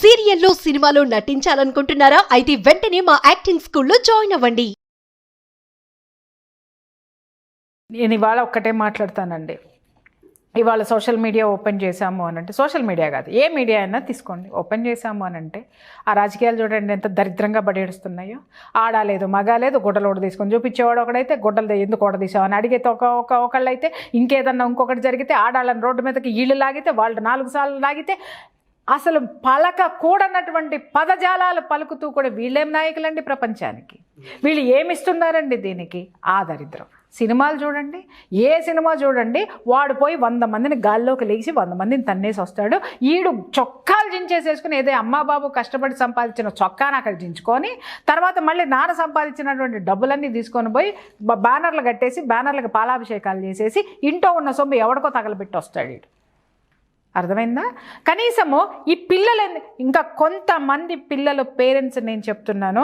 సీరియల్లో సినిమాలో నటించాలనుకుంటున్నారా? అయితే వెంటనే మా యాక్టింగ్ స్కూల్లో జాయిన్ అవ్వండి. నేను ఇవాళ ఒక్కటే మాట్లాడతానండి. ఇవాళ సోషల్ మీడియా ఓపెన్ చేశాము అని అంటే, సోషల్ మీడియా కాదు ఏ మీడియా అయినా తీసుకోండి, ఓపెన్ చేశాము అని అంటే ఆ రాజకీయాలు చూడండి ఎంత దరిద్రంగా బడేడుస్తున్నాయో. ఆడాలేదు మగాలేదు గుడ్డలోడు తీసుకొని చూపించేవాడు ఒకడైతే, గుడ్డలు ఎందుకు ఓడ తీసామని అడిగితే ఒకళ్ళు అయితే, ఇంకేదన్నా ఇంకొకటి జరిగితే ఆడాలని రోడ్డు మీదకి ఈళ్ళు లాగితే, వాళ్ళు 4 సార్లు లాగితే, అసలు పలక కూడనటువంటి పదజాలాలు పలుకుతూ కూడా వీళ్ళేం నాయకులండి ప్రపంచానికి? వీళ్ళు ఏమిస్తున్నారండి దీనికి? ఆ దరిద్రం. సినిమాలు చూడండి, ఏ సినిమా చూడండి, వాడు పోయి 100 మందిని గాల్లోకి లేచి 100 మందిని తన్నేసి వస్తాడు. ఈడు చొక్కాలు జించేసేసుకుని ఏదో అమ్మా బాబు కష్టపడి సంపాదించిన చొక్కాను అక్కడ జించుకొని, తర్వాత మళ్ళీ నాన్న సంపాదించినటువంటి డబ్బులన్నీ తీసుకొని పోయి బ్యానర్లు కట్టేసి బ్యానర్లకు పాలాభిషేకాలు చేసేసి ఇంట్లో ఉన్న సొమ్ము ఎవడికో తగలబెట్టి వస్తాడు వీడు. అర్థమైందా? కనీసము ఈ పిల్లలు, ఇంకా కొంతమంది పిల్లలు పేరెంట్స్ నేను చెప్తున్నాను,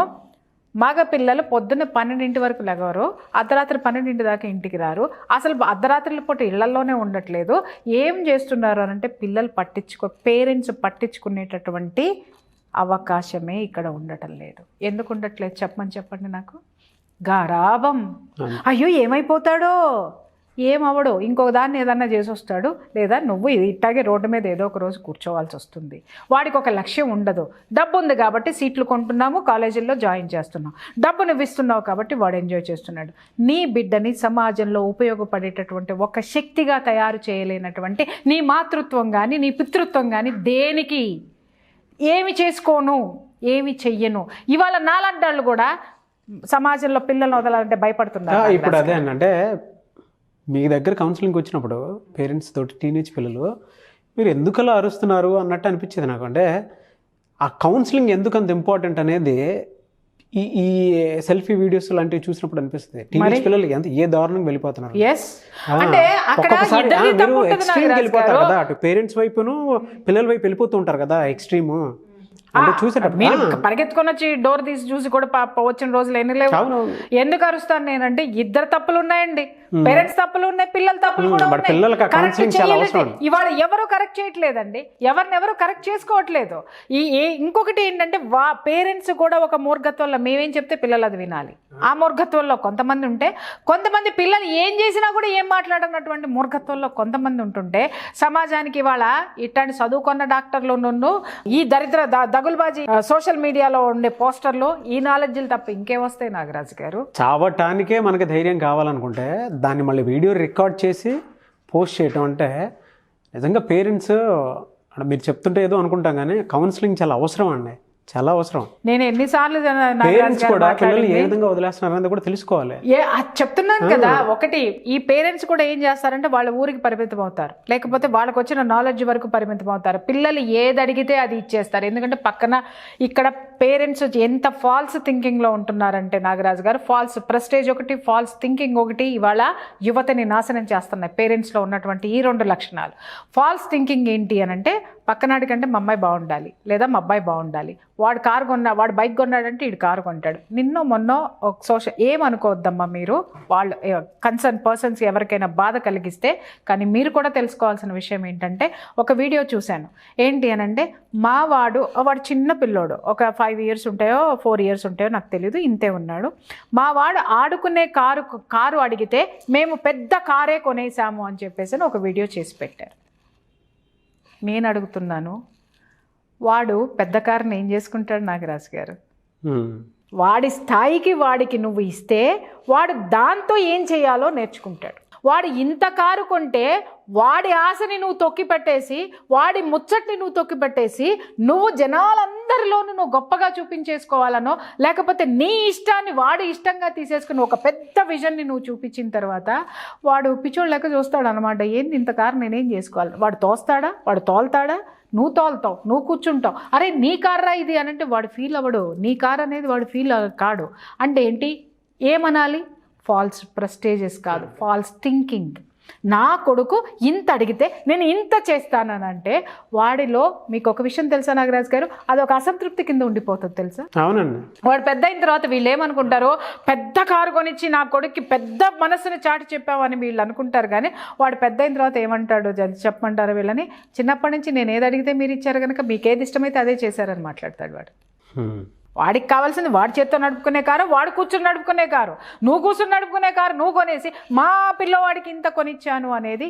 మగ పిల్లలు పొద్దున్న 12 వరకు లెగవరు, అర్ధరాత్రి 12 దాకా ఇంటికి రారు, అసలు అర్ధరాత్రుల పూట ఇళ్లలోనే ఉండట్లేదు. ఏం చేస్తున్నారు అంటే పిల్లలు పేరెంట్స్ పట్టించుకునేటటువంటి అవకాశమే ఇక్కడ ఉండటం లేదు. ఎందుకు ఉండట్లేదు చెప్పండి నాకు. గారాబం. అయ్యో ఏమైపోతాడో, ఏమవడు, ఇంకొక దాన్ని ఏదన్నా చేసి వస్తాడు, లేదా నువ్వు ఇట్టాగే రోడ్డు మీద ఏదో ఒక రోజు కూర్చోవాల్సి వస్తుంది. వాడికి ఒక లక్ష్యం ఉండదు. డబ్బు ఉంది కాబట్టి సీట్లు కొంటున్నాము, కాలేజీల్లో జాయిన్ చేస్తున్నాం, డబ్బు నువ్వు ఇస్తున్నావు కాబట్టి వాడు ఎంజాయ్ చేస్తున్నాడు. నీ బిడ్డని సమాజంలో ఉపయోగపడేటటువంటి ఒక శక్తిగా తయారు చేయలేనటువంటి నీ మాతృత్వం కానీ నీ పితృత్వం కానీ దేనికి? ఏమి చేసుకోను, ఏమి చెయ్యను. ఇవాళ నాలంటాళ్ళు కూడా సమాజంలో పిల్లల్ని వదలాలంటే భయపడుతున్నారు. ఇప్పుడు అదే అంటే మీ దగ్గర కౌన్సిలింగ్కి వచ్చినప్పుడు పేరెంట్స్ తోటి టీనేజ్ పిల్లలు మీరు ఎందుకలా అరుస్తున్నారు అన్నట్టు అనిపించేది నాకు. అంటే ఆ కౌన్సిలింగ్ ఎందుకు అంత ఇంపార్టెంట్ అనేది ఈ సెల్ఫీ వీడియోస్ లాంటివి చూసినప్పుడు అనిపిస్తుంది. టీనేజ్ పిల్లలు ఏ దారుణంగా వెళ్ళిపోతున్నారు. ఒక్కొక్కసారి మీరు ఎక్స్ట్రీమ్కి వెళ్ళిపోతారు కదా, అటు పేరెంట్స్ వైపును పిల్లల వైపు వెళ్ళిపోతూ ఉంటారు కదా ఎక్స్ట్రీమ్. పరిగెత్తుకొని వచ్చి డోర్ తీసి చూసి కూడా వచ్చిన రోజులు ఎన్ని లేవు. ఎందుకు అరుస్తాను నేనంటే, ఇద్దరు తప్పులు ఉన్నాయండి, పేరెంట్స్ తప్పులు ఉన్నాయి, పిల్లల తప్పులు కూడా ఉన్నాయి. ఇవాళ ఎవరు కరెక్ట్ చేయట్లేదండి, ఎవరు కరెక్ట్ చేసుకోవట్లేదు. ఇంకొకటి ఏంటంటే పేరెంట్స్ కూడా ఒక మూర్ఘత్వంలో మేమేం చెప్తే పిల్లలు అది వినాలి. ఆ మూర్ఘత్వంలో కొంతమంది ఉంటే, కొంతమంది పిల్లలు ఏం చేసినా కూడా ఏం మాట్లాడనటువంటి మూర్ఘత్వంలో కొంతమంది ఉంటుంటే, సమాజానికి ఇవాళ ఇట్లాంటి చదువుకున్న డాక్టర్లు ఈ దరిద్ర దగులుబాజీ సోషల్ మీడియాలో ఉండే పోస్టర్లు ఈ నాలెడ్జ్లు తప్ప ఇంకే వస్తాయి నాగరాజు గారు? చావటానికే మనకి ధైర్యం కావాలనుకుంటే దాన్ని మళ్ళీ వీడియో రికార్డ్ చేసి పోస్ట్ చేయటం అంటే నిజంగా పేరెంట్స్ మీరు చెప్తుంటే ఏదో అనుకుంటాం కానీ కౌన్సిలింగ్ చాలా అవసరం అండి, చాలా అవసరం. నేను ఎన్నిసార్లు పేరెంట్స్ కూడా పిల్లల్ని ఏ విధంగా వదిలేస్తున్నారు అనేది కూడా తెలుసుకోవాలి. చెప్తున్నాను కదా. ఒకటి, ఈ పేరెంట్స్ కూడా ఏం చేస్తారంటే వాళ్ళ ఊరికి పరిమితం అవుతారు, లేకపోతే వాళ్ళకి వచ్చిన నాలెడ్జ్ వరకు పరిమితం అవుతారు. పిల్లలు ఏది అడిగితే అది ఇచ్చేస్తారు. ఎందుకంటే పక్కన ఇక్కడ పేరెంట్స్ ఎంత ఫాల్స్ థింకింగ్లో ఉంటున్నారంటే నాగరాజు గారు, ఫాల్స్ ప్రెస్టేజ్ ఒకటి, ఫాల్స్ థింకింగ్ ఒకటి ఇవాళ యువతని నాశనం చేస్తున్నాయి. పేరెంట్స్లో ఉన్నటువంటి ఈ 2 లక్షణాలు. ఫాల్స్ థింకింగ్ ఏంటి అని అంటే, పక్కనాడి కంటే మా అమ్మాయి బాగుండాలి లేదా మా అబ్బాయి బాగుండాలి, వాడు బైక్ కొన్నాడంటే వీడు కారు కొంటాడు. మొన్న ఒక ఏమనుకోవద్దమ్మా మీరు, వాళ్ళు కన్సర్న్ పర్సన్స్ ఎవరికైనా బాధ కలిగిస్తే. కానీ మీరు కూడా తెలుసుకోవాల్సిన విషయం ఏంటంటే, ఒక వీడియో చూశాను. ఏంటి అని అంటే, వాడు చిన్న పిల్లోడు, ఒక 5 years ఉంటాయో 4 years ఉంటాయో నాకు తెలీదు, ఇంతే ఉన్నాడు. మా వాడు ఆడుకునే కారు అడిగితే మేము పెద్ద కారే కొనేసాము అని చెప్పేసి ఒక వీడియో చేసి పెట్టారు. నేను అడుగుతున్నాను, వాడు పెద్ద కారుని ఏం చేసుకుంటాడు నాగరాజు గారు? వాడి స్థాయికి వాడికి నువ్వు ఇస్తే వాడు దాంతో ఏం చేయాలో నేర్చుకుంటాడు. వాడు ఇంత కారు కొంటే వాడి ఆశని నువ్వు తొక్కిపెట్టేసి, వాడి ముచ్చట్ని నువ్వు తొక్కిపెట్టేసి, నువ్వు జనాలందరిలోనూ నువ్వు గొప్పగా చూపించేసుకోవాలనో, లేకపోతే నీ ఇష్టాన్ని వాడు ఇష్టంగా తీసేసుకుని ఒక పెద్ద విజన్ని నువ్వు చూపించిన తర్వాత వాడు పిచ్చోడు లెక్క చూస్తాడు అనమాట. ఏంది ఇంత కారు నేనేం చేసుకోవాలి? వాడు తోస్తాడా? వాడు తోలుతాడా? నువ్వు తోలుతావు, నువ్వు కూర్చుంటావు. అరే నీ కార్రా ఇది అని అంటే వాడు ఫీల్ అవ్వడు. నీ కార్ అనేది వాడు ఫీల్ కాడు. అంటే ఏంటి? ఏమనాలి? ఫాల్స్ ప్రెస్టేజెస్ కాదు, ఫాల్స్ థింకింగ్. నా కొడుకు ఇంత అడిగితే నేను ఇంత చేస్తానంటే వాడిలో మీకు ఒక విషయం తెలుసా నాగరాజు గారు, అది ఒక అసంతృప్తి కింద ఉండిపోతుంది తెలుసా. అవునండి. వాడు పెద్ద అయిన తర్వాత వీళ్ళు ఏమనుకుంటారో, పెద్ద కారు కొనిచ్చి నా కొడుక్కి పెద్ద మనసుని చాటి చెప్పామని వీళ్ళు అనుకుంటారు. కానీ వాడు పెద్ద అయిన తర్వాత ఏమంటాడో చెప్పమంటారు వీళ్ళని, చిన్నప్పటి నుంచి నేను ఏది అడిగితే మీరు ఇచ్చారు కనుక మీకు ఏది ఇష్టమైతే అదే చేశారని మాట్లాడతాడు వాడు. వాడికి కావాల్సింది వాడి చేత్తో నడుపుకునే కారు, వాడు కూర్చుని నడుపుకునే కారు, నువ్వు కూర్చుని నడుపుకునే కారు నువ్వు కొనేసి మా పిల్లవాడికి ఇంత కొనిచ్చాను అనేది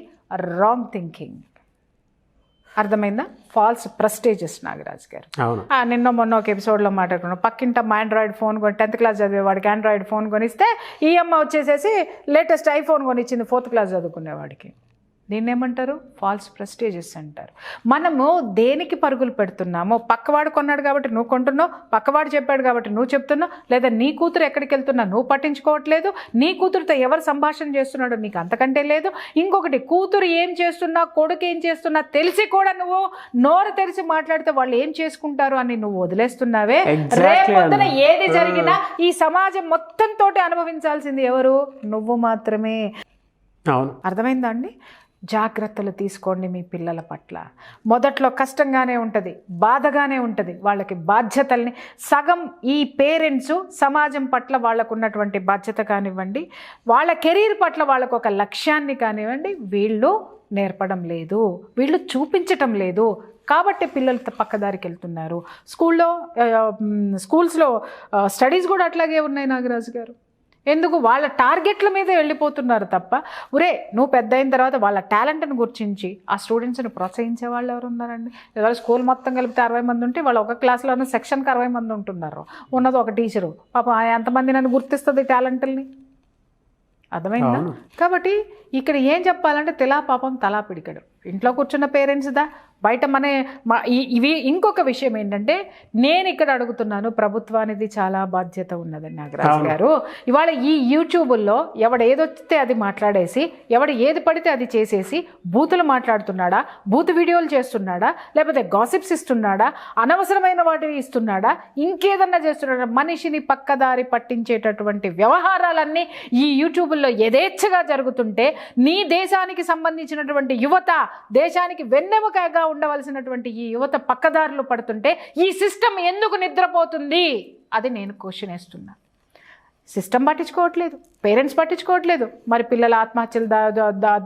రాంగ్ థింకింగ్. అర్థమైందా? ఫాల్స్ ప్రెస్టేజెస్ నాగరాజు గారు. నిన్న మొన్న ఒక ఎపిసోడ్లో మాట్లాడుకున్నాం, పక్కింటమ్మ ఆండ్రాయిడ్ ఫోన్ కొని 10th క్లాస్ చదివేవాడికి ఆండ్రాయిడ్ ఫోన్ కొనిస్తే ఈ అమ్మ వచ్చేసేసి లేటెస్ట్ ఐఫోన్ కొనిచ్చింది 4th క్లాస్ చదువుకునేవాడికి. దీన్ని ఏమంటారు? ఫాల్స్ ప్రెస్టేజెస్ అంటారు. మనము దేనికి పరుగులు పెడుతున్నామో, పక్కవాడు కొన్నాడు కాబట్టి నువ్వు కొంటున్నావు, పక్కవాడు చెప్పాడు కాబట్టి నువ్వు చెప్తున్నావు, లేదా నీ కూతురు ఎక్కడికి వెళ్తున్నా నువ్వు పట్టించుకోవట్లేదు, నీ కూతురుతో ఎవరు సంభాషణ చేస్తున్నాడో నీకు అంతకంటే లేదు. ఇంకొకటి, కూతురు ఏం చేస్తున్నా కొడుకు ఏం చేస్తున్నా తెలిసి కూడా నువ్వు నోరు తెరిచి మాట్లాడితే వాళ్ళు ఏం చేసుకుంటారు అని నువ్వు వదిలేస్తున్నావే. రేపొద్దున ఏది జరిగినా ఈ సమాజం మొత్తం తోటి అనుభవించాల్సింది ఎవరు? నువ్వు మాత్రమే. అర్థమైందా అండి? జాగ్రత్తలు తీసుకోండి మీ పిల్లల పట్ల. మొదట్లో కష్టంగానే ఉంటుంది, బాధగానే ఉంటుంది. వాళ్ళకి బాధ్యతల్ని సగం ఈ పేరెంట్స్ సమాజం పట్ల వాళ్ళకు ఉన్నటువంటి బాధ్యత కానివ్వండి, వాళ్ళ కెరీర్ పట్ల వాళ్ళకు ఒక లక్ష్యాన్ని కానివ్వండి, వీళ్ళు నేర్పడం లేదు, వీళ్ళు చూపించటం లేదు. కాబట్టి పిల్లలు పక్కదారికి వెళ్తున్నారు. స్కూల్స్లో స్టడీస్ కూడా అట్లాగే ఉన్నాయి నాగరాజు గారు. ఎందుకు? వాళ్ళ టార్గెట్ల మీద వెళ్ళిపోతున్నారు తప్ప, ఒరే నువ్వు పెద్ద అయిన తర్వాత వాళ్ళ టాలెంట్ని గుర్తించి ఆ స్టూడెంట్స్ని ప్రోత్సహించే వాళ్ళు ఎవరు ఉన్నారండి? ఇవాళ స్కూల్ మొత్తం కలిపితే 60 మంది ఉంటే వాళ్ళ ఒక క్లాస్లోనే సెక్షన్కి 60 మంది ఉంటున్నారు. ఉన్నది ఒక టీచరు, పాపం ఎంతమంది నన్ను గుర్తిస్తుంది టాలెంట్ని? అర్థమైందా? కాబట్టి ఇక్కడ ఏం చెప్పాలంటే తెలా పాపం తలా పిడికడు. ఇంట్లో కూర్చున్న పేరెంట్స్దా, బయట ఇవి. ఇంకొక విషయం ఏంటంటే, నేను ఇక్కడ అడుగుతున్నాను, ప్రభుత్వానికి చాలా బాధ్యత ఉన్నదని నాగరాజు గారు. ఇవాళ ఈ యూట్యూబుల్లో ఎవడు ఏదొచ్చితే అది మాట్లాడేసి, ఎవడు ఏది పడితే అది చేసేసి బూతులు మాట్లాడుతున్నాడా, బూతు వీడియోలు చేస్తున్నాడా, లేకపోతే గాసిప్స్ ఇస్తున్నాడా, అనవసరమైన వాటిని ఇస్తున్నాడా, ఇంకేదన్నా చేస్తున్నాడా, మనిషిని పక్కదారి పట్టించేటటువంటి వ్యవహారాలన్నీ ఈ యూట్యూబుల్లో యథేచ్ఛగా జరుగుతుంటే, నీ దేశానికి సంబంధించినటువంటి యువత, దేశానికి వెన్నెముకగా ఉండవలసినటువంటి ఈ యువత పక్కదారులు పడుతుంటే ఈ సిస్టమ్ ఎందుకు నిద్రపోతుంది? అది నేను క్వశ్చన్ వేస్తున్నా. సిస్టమ్ పట్టించుకోవట్లేదు, పేరెంట్స్ పట్టించుకోవట్లేదు, మరి పిల్లల ఆత్మహత్యలు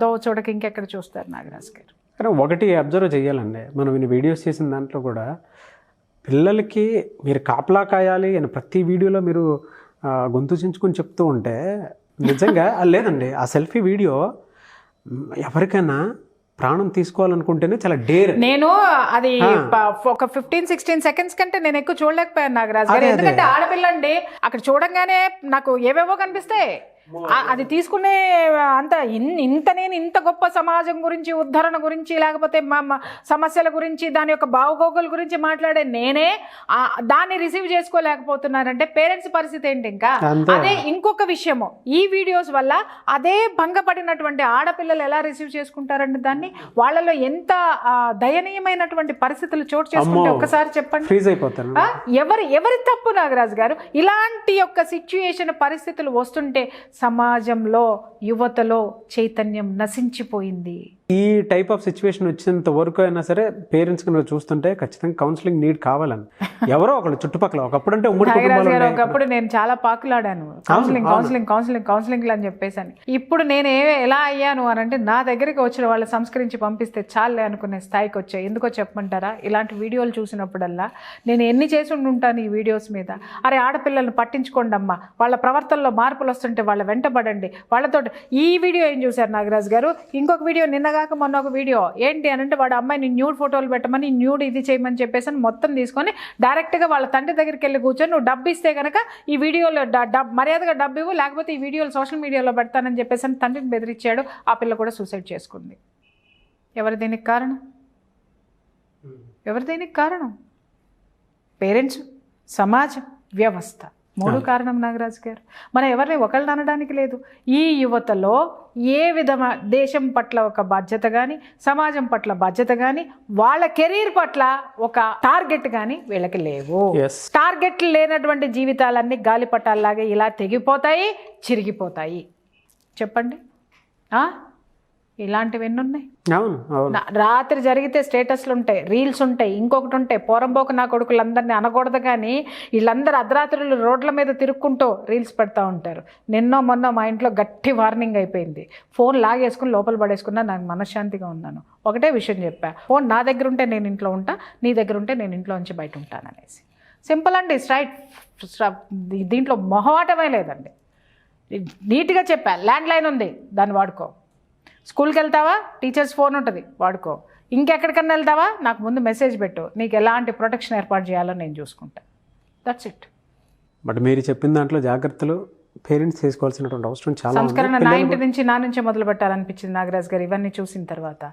దో చూడక ఇంకెక్కడ చూస్తారు నాగరాజు గారు? కానీ ఒకటి అబ్జర్వ్ చేయాలండి, మనం ఇన్ని వీడియోస్ చేసిన దాంట్లో కూడా పిల్లలకి మీరు కాపలా కాయాలి అని ప్రతి వీడియోలో మీరు గొంతు చించుకొని చెప్తూ ఉంటే నిజంగా లేదండి. ఆ సెల్ఫీ వీడియో ఎవరికైనా ప్రాణం తీసుకోవాలనుకుంటేనే చాలా డేర్. నేను అది ఒక 15-16 సెకండ్స్ కంటే నేను ఎక్కువ చూడలేకపోయాను నాగరాజు గారు. ఎందుకంటే ఆడపిల్లండి, అక్కడ చూడంగానే నాకు ఏవేవో కనిపిస్తాయి. అది తీసుకునే అంత నేను ఇంత గొప్ప సమాజం గురించి, ఉద్ధరణ గురించి, లేకపోతే సమస్యల గురించి, దాని యొక్క బాగోగుల గురించి మాట్లాడే నేనే దాన్ని రిసీవ్ చేసుకోలేకపోతున్నానంటే పేరెంట్స్ పరిస్థితి ఏంటి? ఇంకా అదే ఇంకొక విషయము, ఈ వీడియోస్ వల్ల అదే భంగపడినటువంటి ఆడపిల్లలు ఎలా రిసీవ్ చేసుకుంటారంటే దాన్ని, వాళ్ళలో ఎంత దయనీయమైనటువంటి పరిస్థితులు చోటు చేసుకుంటే ఒక్కసారి చెప్పండి. ఎవరి తప్పు నాగరాజు గారు? ఇలాంటి యొక్క సిచ్యుయేషన్ పరిస్థితులు వస్తుంటే సమాజంలో యువతలో చైతన్యం నశించిపోయింది. ఈ టైప్ ఆఫ్ సిచ్యువేషన్ వచ్చినంత వరకు అయినా సరే పేరెంట్స్ కి చూస్తుంటే ఖచ్చితంగా కౌన్సిలింగ్ నీడ్ కావాలని ఎవరో ఒకళ్ళు చుట్టుపక్కల. ఒకప్పుడు అంటే ఒకప్పుడు నేను చాలా పాకులాడాను కౌన్సిలింగ్ అని చెప్పేసాను. ఇప్పుడు నేను ఎలా అయ్యాను అని అంటే, నా దగ్గరికి వచ్చిన వాళ్ళు సంస్కరించి పంపిస్తే చాలే అనుకునే స్థాయికి వచ్చాయి. ఎందుకో చెప్పమంటారా? ఇలాంటి వీడియోలు చూసినప్పుడల్లా నేను ఎన్ని చేసి ఉంటాను ఈ వీడియోస్ మీద. అరే ఆడపిల్లలను పట్టించుకోండి అమ్మా, వాళ్ళ ప్రవర్తనలో మార్పులు వస్తుంటే వాళ్ళ వెంటబడండి, వాళ్ళతో. ఈ వీడియో ఏం చూశారు నాగరాజు గారు? ఇంకొక వీడియో నిన్నగాక మొన్న ఒక వీడియో ఏంటి అని అంటే, వాడు అమ్మాయిని న్యూడ్ ఫోటోలు పెట్టమని, న్యూడ్ ఇది చేయమని చెప్పేసి మొత్తం తీసుకొని డైరెక్ట్గా వాళ్ళ తండ్రి దగ్గరికి వెళ్ళి కూర్చొని, నువ్వు డబ్బు ఇస్తే కనుక ఈ వీడియోలో మర్యాదగా డబ్బు ఇవ్వు, లేకపోతే ఈ వీడియోలు సోషల్ మీడియాలో పెడతానని చెప్పేసి తండ్రిని బెదిరించాడు. ఆ పిల్ల కూడా సూసైడ్ చేసుకుంది. ఎవరు దీనికి కారణం? పేరెంట్స్, సమాజం, వ్యవస్థ. 3 కారణం నాగరాజు గారు. మనం ఎవరిని ఒకళ్ళని అనడానికి లేదు. ఈ యువతలో ఏ విధమైన దేశం పట్ల ఒక బాధ్యత కానీ, సమాజం పట్ల బాధ్యత కానీ, వాళ్ళ కెరీర్ పట్ల ఒక టార్గెట్ కానీ వీళ్ళకి లేవు. టార్గెట్లు లేనటువంటి జీవితాలన్నీ గాలిపటాల్లాగే ఇలా తెగిపోతాయి, చిరిగిపోతాయి. చెప్పండి. ఇలాంటివి ఎన్ని ఉన్నాయి? అవును అవును. రాత్రి జరిగితే స్టేటస్లు ఉంటాయి, రీల్స్ ఉంటాయి, ఇంకొకటి ఉంటాయి. పోరంబోకు నా కొడుకులందరినీ అనకూడదు కానీ వీళ్ళందరూ అర్ధరాత్రులు రోడ్ల మీద తిరుక్కుంటూ రీల్స్ పెడతా ఉంటారు. నిన్నో మొన్న మా ఇంట్లో గట్టి వార్నింగ్ అయిపోయింది. ఫోన్ లాగేసుకుని లోపల పడేసుకున్నా నాకు మనశ్శాంతిగా ఉన్నాను. ఒకటే విషయం చెప్పా, ఫోన్ నా దగ్గర ఉంటే నేను ఇంట్లో ఉంటా, నీ దగ్గర ఉంటే నేను ఇంట్లో నుంచి బయట ఉంటాననేసి. సింపుల్ అండి, స్ట్రైట్. దీంట్లో మొహమాటమే లేదండి. నీట్గా చెప్పా. ల్యాండ్ లైన్ ఉంది, దాన్ని వాడుకో. స్కూల్కి వెళ్తావా, టీచర్స్ ఫోన్ ఉంటుంది, వాడుకో. ఇంకెక్కడికన్నా వెళ్తావా, నాకు ముందు మెసేజ్ పెట్టు, నీకు ఎలాంటి ప్రొటెక్షన్ ఏర్పాటు చేయాలో నేను చూసుకుంటా. That's it. బట్ మీరు చెప్పిన దాంట్లో జాగ్రత్తలు పేరెంట్స్ చేసుకోవాల్సినటువంటి అవసరం చాలా ఉంది. సంస్కరణ నా ఇంటి నుంచి, నా నుంచే మొదలు పెట్టాలనిపించింది నాగరాజ్ గారు ఇవన్నీ చూసిన తర్వాత.